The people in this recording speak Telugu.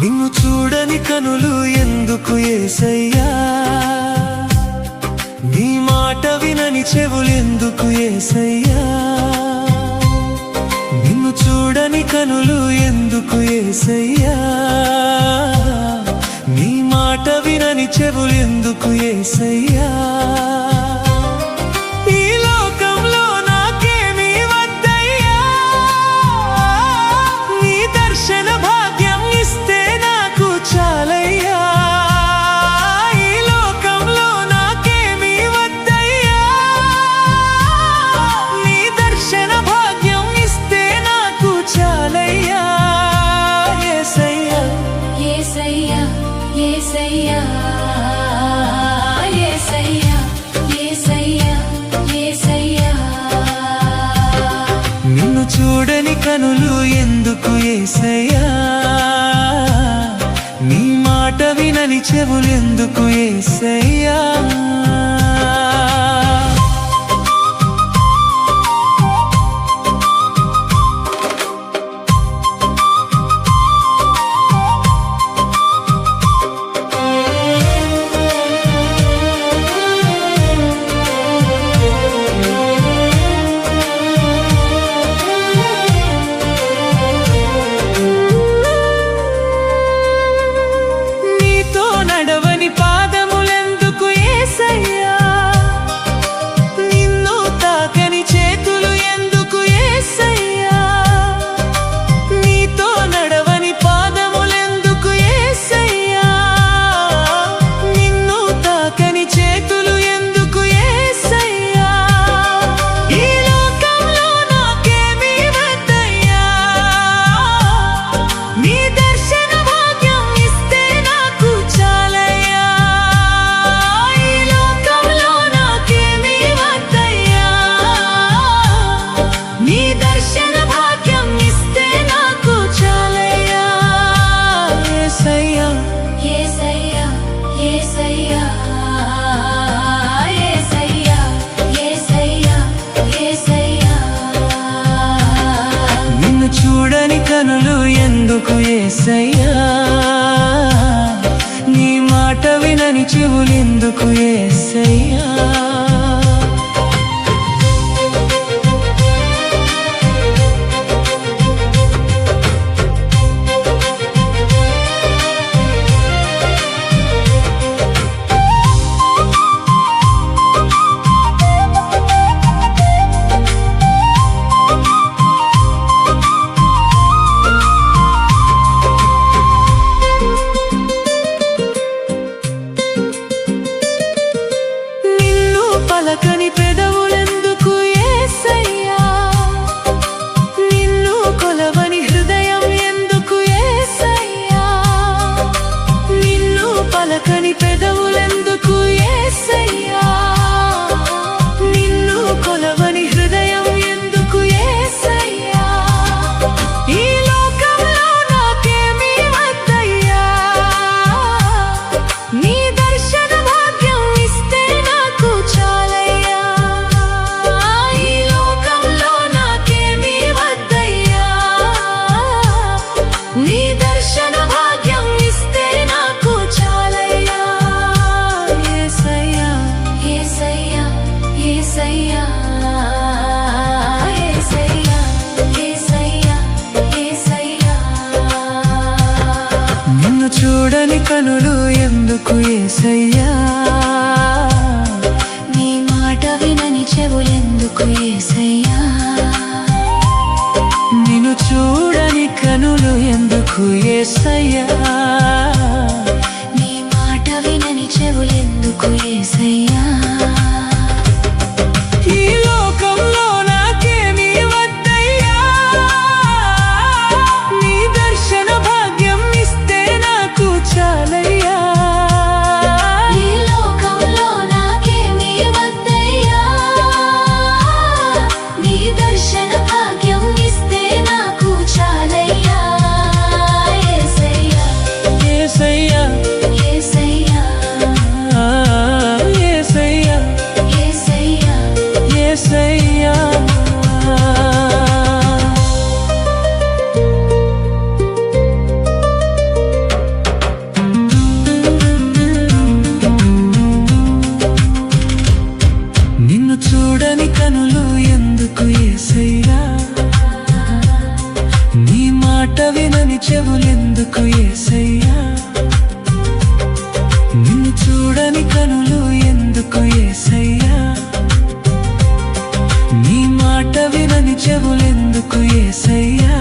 నిన్ను చూడని కనులు ఎందుకు యేసయ్యా, నీ మాట వినని చెవులెందుకు యేసయ్యా, నిన్ను చూడని కనులు ఎందుకు యేసయ్యా, నీ మాట వినని చెవులెందుకు యేసయ్యా. నిన్ను చూడని కనులు ఎందుకు యేసయ్యా, నీ మాట వినని చెవులెందుకు యేసయ్యా. చూడని కనులు ఎందుకు యేసయ్యా, నీ మాట వినని చెవులెందుకు యేసయ్యా. పలకని పెదవులెందుకు యేసయ్యా, నిన్ను కొలవని హృదయం ఎందుకు యేసయ్యా, నిన్ను పలకని పెదవులెందుకు యేసయ్యా, నిన్ను కొలవని హృదయం ఎందుకు యేసయ్యా. ఈ లోకంలో నాకేమీ వద్దయ్యా, నీ దర్శన భాగ్యం ఇస్తే నాకు చాలయ్యా. ఈ లోకంలో నాకేమీ వద్దయ్యా, నీ దర్శన భాగ్యం ఇస్తే నాకు చాలయ్యా. యేసయ్యా యేసయ్యా యేసయ్యా యేసయ్యా యేసయ్యా యేసయ్యా. నిన్ను చూడని కనులు ఎందుకు యేసయ్యా, నీ మాట వినని చెవులెందుకు యేసయ్యా, నిన్ను చూడని కనులు ఎందుకు యేసయ్యా, నీ మాట వినని చెవులెందుకు యేసయ్యా. ఈ లోకంలో నాకేమీ వద్దయ్యా, నీ దర్శన భాగ్యం ఇస్తే నాకు చాలయ్యా. ఈ లోకంలో నాకేమీ వద్దయ్యా, యేసయ్యా. నిన్ను చూడని కనులు ఎందుకు యేసయ్యా, నీ మాట వినని చెవులెందుకు యేసయ్యా, నిన్ను చూడని కనులు ఎందుకు యేసయ్యా, నీ మాట వినని చెవులెందుకు యేసయ్యా.